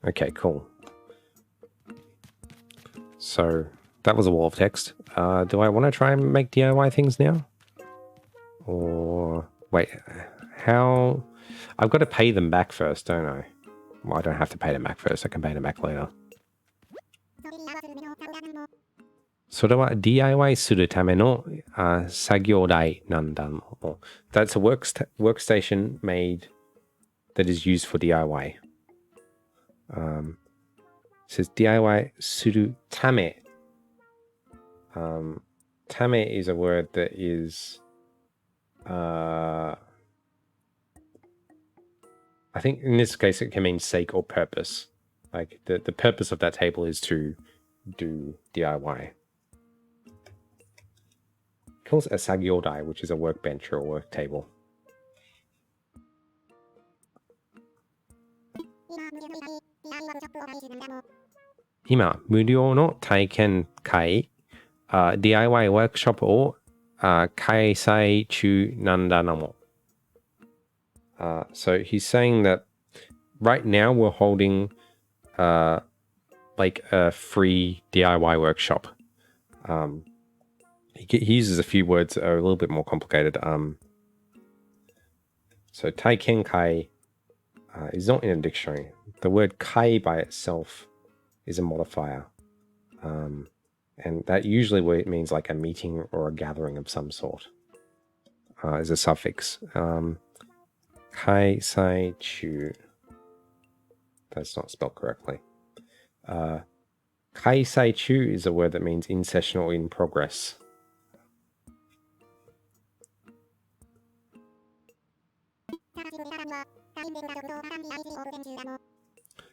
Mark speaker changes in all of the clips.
Speaker 1: Okay, cool. So that was a wall of text. Do I want to try and make DIY things now? Or wait, how? I've got to pay them back first, don't I? Well, I don't have to pay them back first. I can pay them back later. それは DIY するための作業台なんだもん。That's a workstation made that is used for DIY. It says DIY するため. ため is a word that is I think in this case it can mean sake or purpose. Like the purpose of that table is to do DIY. It calls it a sagyodai, which is a workbench or a work table. Hima, 無料の体験会、DIY ワークショップを開催中なんだなも。So he's saying that right now we're holding like a free DIY workshop. He uses a few words that are a little bit more complicated. So taiken kai is not in a dictionary. The word kai by itself is a modifier. And that usually means like a meeting or a gathering of some sort. Is a suffix. Kai sai chu. That's not spelled correctly. Kai sai chu is a word that means in session or in progress.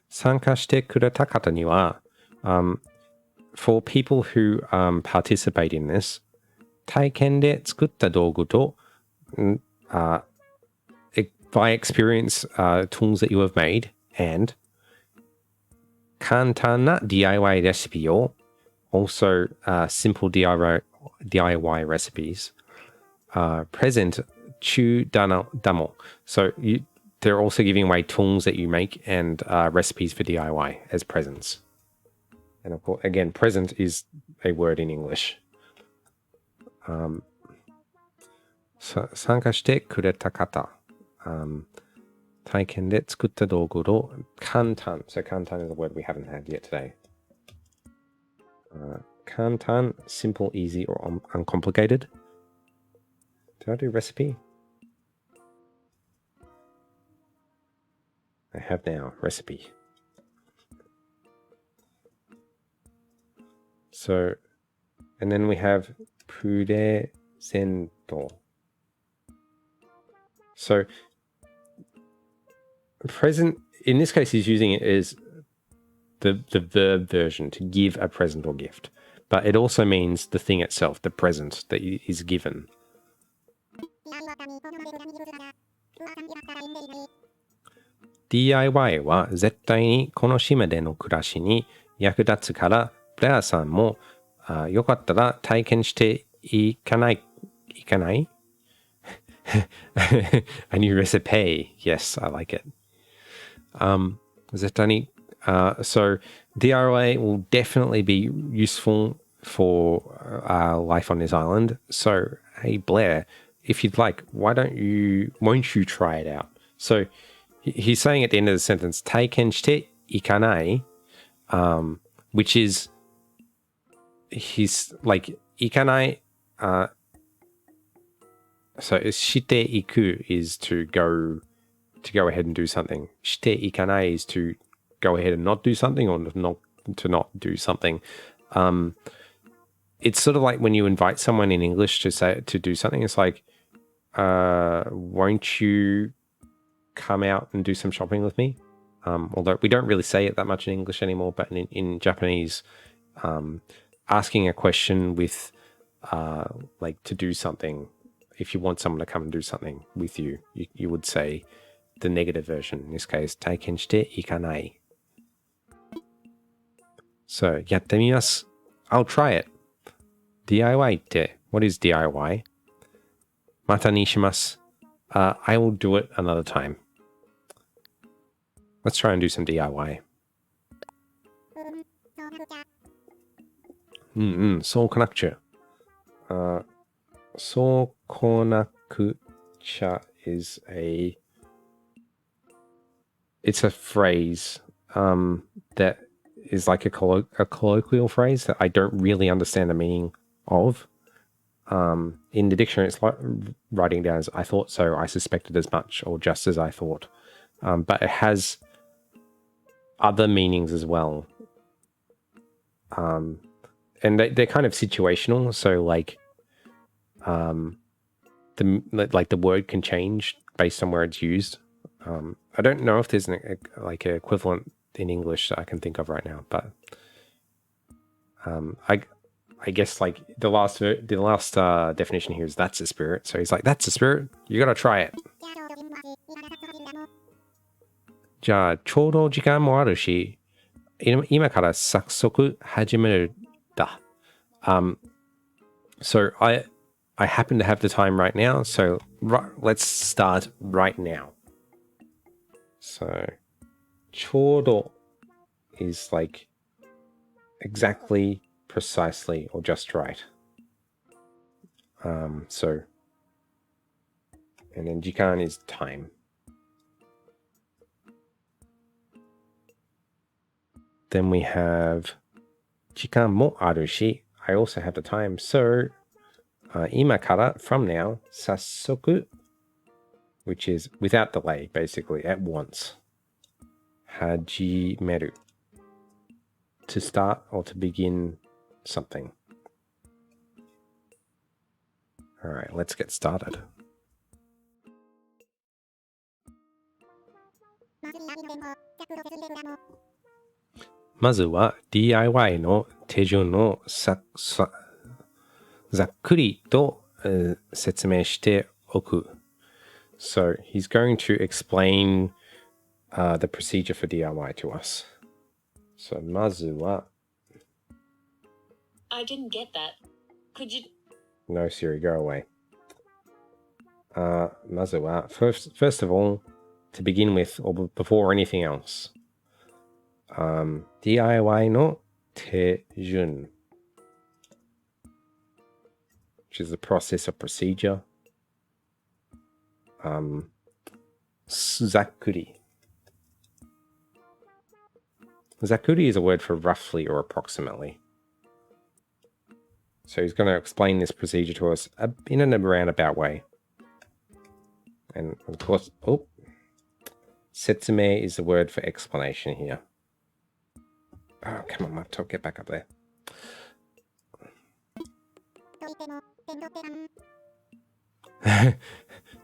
Speaker 1: Sanka shite kureta kata ni wa, for people who participate in this, 体験で作った道具と by experience tools that you have made and 簡単な DIY レシピを also simple DIY recipes present 中だも so they're also giving away tools that you make and recipes for DIY as presents. And of course, again, present is a word in English. 参加してくれた方、体験で作った道具を簡単。So 簡単 is a word we haven't had yet today. 簡単, simple, easy, or uncomplicated. Did I do recipe? I have now recipe. So, and then we have プレゼント. So, present, in this case, he's using it as the verb version, to give a present or gift. But it also means the thing itself, the present that is given. DIY は絶対にこの島での暮らしに役立つから、ブレアさんもよかったら体験していかない A new recipe. Yes, I like it. 絶対に so DIY will definitely be useful for life on this island. So, hey Blair, if you'd like, won't you try it out? So he's saying at the end of the sentence, 体験していかない which is he's like いかない so していく is to go ahead and do something. していかない is to go ahead and not do something or not do something. It's sort of like when you invite someone in English to do something. It's like, won't you come out and do some shopping with me? Although we don't really say it that much in English anymore, but in Japanese, asking a question with like to do something, if you want someone to come and do something with you, you would say the negative version. In this case, 体験していかない. So, やってみます. I'll try it. DIY って what is DIY? またにします. I will do it another time. Let's try and do some DIY. そうこなくちゃ。そうこなくちゃ is it's a phrase that is like a colloquial phrase that I don't really understand the meaning of. In the dictionary, it's like writing down as I thought so, I suspected as much, or just as I thought. But it has other meanings as well. And they're kind of situational. So like, the word can change based on where it's used. I don't know if there's an equivalent in English that I can think of right now, but I guess like the last definition here is that's the spirit. So he's like, that's the spirit. You gotta try it. じゃあちょうど時間もあるし、今から早速始めるだ。So I happen to have the time right now, so let's start right now. So ちょうど is like exactly, precisely, or just right. So, and then 時間 is time. Then we have 時間もあるし I also have the time. So, 今から from now 早速 which is without delay, basically, at once. 始める to start or to begin something. All right, let's get started. まずは DIY の手順をざっくりと、説明しておく。So he's going to explain the procedure for DIY to us. So まずは
Speaker 2: I didn't get that. Could you...
Speaker 1: No, Siri, go away. まずは first of all, to begin with, or before anything else, DIY の手順 which is the process or procedure. ざっくり ざっくり is a word for roughly or approximately. So he's going to explain this procedure to us in a roundabout way. And of course, 説明 is the word for explanation here. Oh, come on, laptop, get back up there.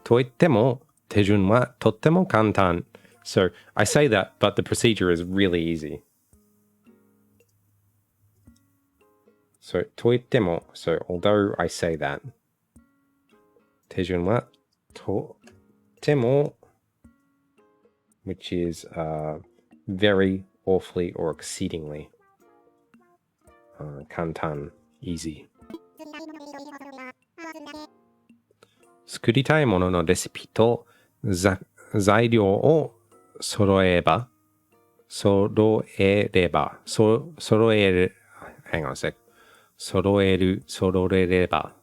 Speaker 1: といっても手順はとっても簡単. So I say that, but the procedure is really easy. So といっても, so although I say that, 手順はとっても, which is very, awfully, or exceedingly. 簡単, easy. 作りたいもののレシピと材料を揃えれば hang on a sec 揃えれば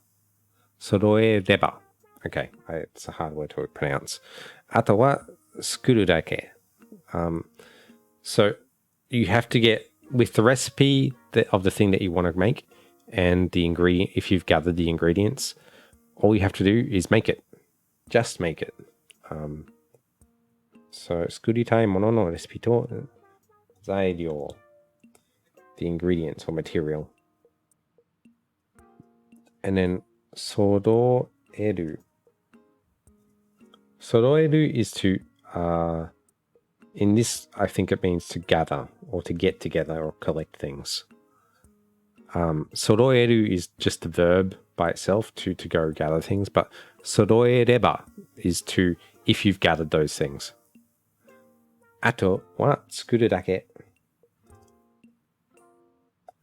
Speaker 1: okay, it's a hard word to pronounce. あとは作るだけ. So you have to get with the recipe of the thing that you want to make and the ingredient, if you've gathered the ingredients, all you have to do is make it. Just make it. So 作りたいもののレシピと材料 the ingredients or material. And then 揃える is to in this I think it means to gather or to get together or collect things. 揃える is just the verb by itself to go gather things, but 揃えれば is to if you've gathered those things. あとは作るだけ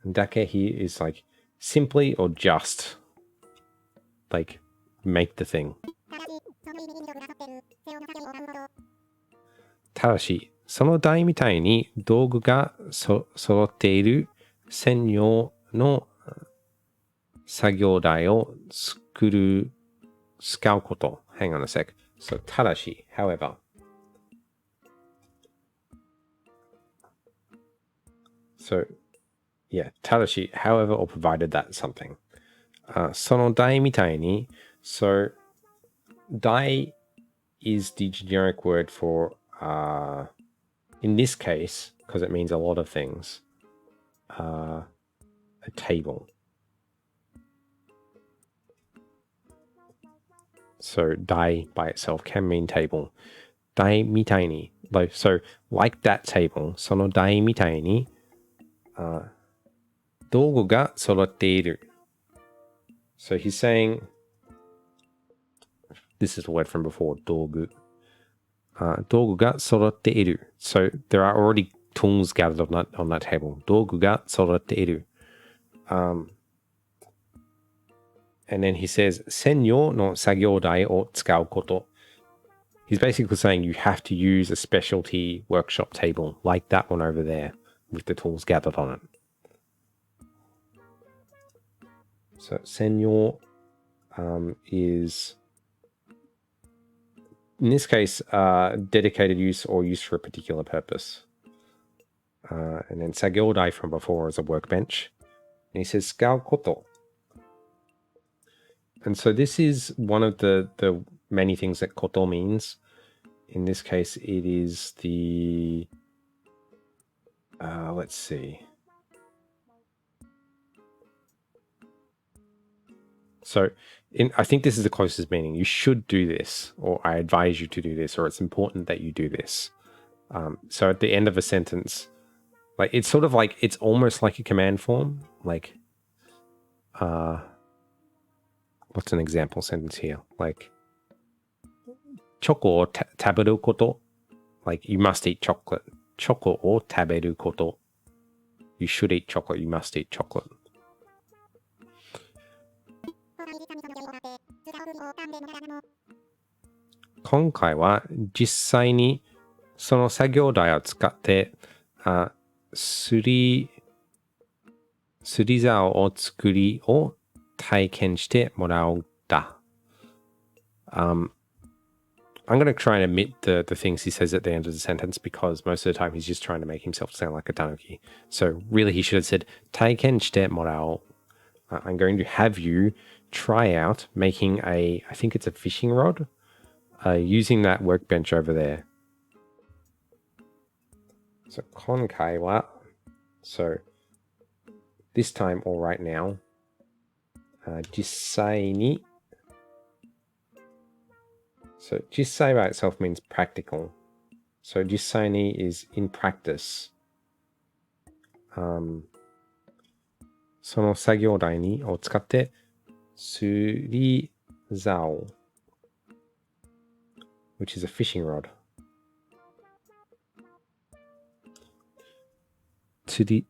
Speaker 1: だけ here is like simply or just like make the thing. ただしその台みたいに道具が揃っている専用の作業台を使うこと。Hang on a sec. So, ただし、however. So, yeah, ただし、however, or provided that something. その台みたいに、so, 台 is the generic word for, in this case, because it means a lot of things, a table. So, 台 by itself can mean table. 台みたいに, so, like that table, その台みたいに、道具が揃っている. So he's saying, this is the word from before, 道具. 道具が揃っている. So there are already tools gathered on that table. 道具が揃っている. And then he says, 専用の作業台を使うこと. He's basically saying you have to use a specialty workshop table like that one over there with the tools gathered on it. So, 専用 is, in this case, dedicated use or use for a particular purpose. And then 作業台 from before is a workbench. And he says 使うこと. And so this is one of the many things that こと means. In this case, it is the, let's see. So I think this is the closest meaning. You should do this, or I advise you to do this, or it's important that you do this. So at the end of a sentence, like it's sort of like, it's almost like a command form. Like, what's an example sentence here? Like, チョコを食べること. Like, you must eat chocolate. チョコを食べること. You should eat chocolate. You must eat chocolate.今回は実際にその作業台を使ってすりざおを作りを体験してもらおうだ。I'm going to try and omit the things he says at the end of the sentence because most of the time he's just trying to make himself sound like a tanuki. So really he should have said 体験してもらおう. I'm going to have you try out making I think it's a fishing rod, using that workbench over there. So 今回は so this time or right now, 実際に so 実際 by itself means practical. So 実際に is in practice. その作業台を使ってすりざお which is a fishing rod. 釣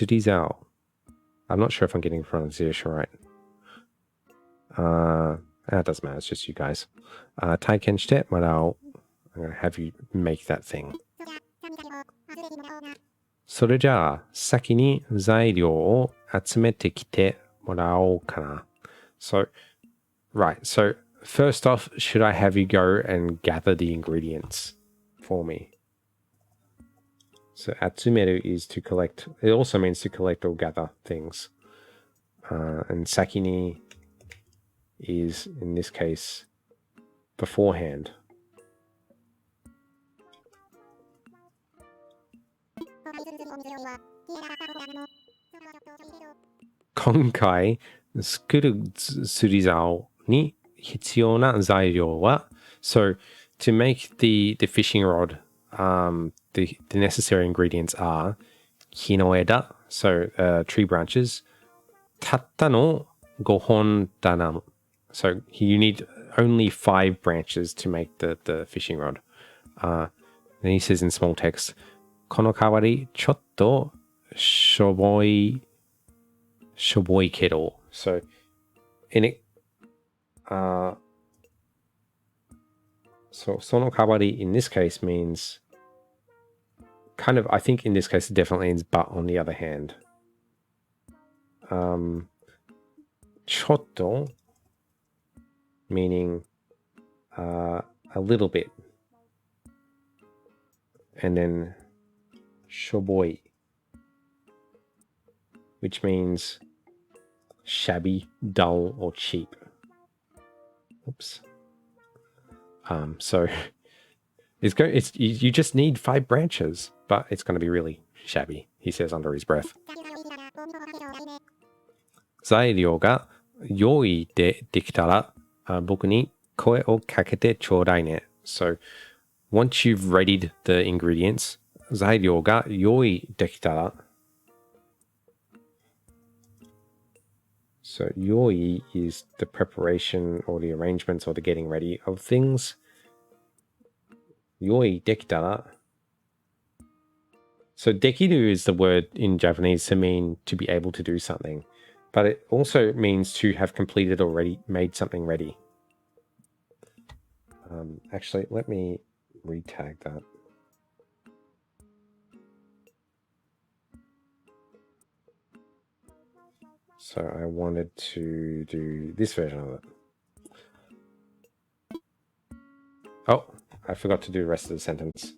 Speaker 1: りざお I'm not sure if I'm getting the pronunciation right. That doesn't matter, it's just you guys. 体験してもらおう. I'm going to have you make that thing. それじゃあ先に材料を集めてきてもらおうかな. So, right. So, first off, should I have you go and gather the ingredients for me? So, 集める is to collect. It also means to collect or gather things. And 先に is, in this case, beforehand. Konkai 作る釣り竿に必要な材料は So to make the fishing rod, the necessary ingredients are 木の枝 so tree branches たったの5本棚 So you need only 5 branches to make the fishing rod. Then he says in small text この代わりちょっとしょぼいけど So in it so その代わり in this case means kind of, I think in this case, it definitely means but on the other hand. ちょっと meaning a little bit. And then しょぼい which means shabby, dull, or cheap. Oops. So you just need 5 branches, but it's going to be really shabby, he says under his breath. 材料が用意できたら僕に声をかけてちょうだいね。So once you've readied the ingredients, 材料が用意できたら So 用意 is the preparation or the arrangements or the getting ready of things. 用意できたら So できる is the word in Japanese to mean to be able to do something. But it also means to have completed or made something ready. Actually, let me retag that. So I wanted to do this version of it. Oh, I forgot to do the rest of the sentence.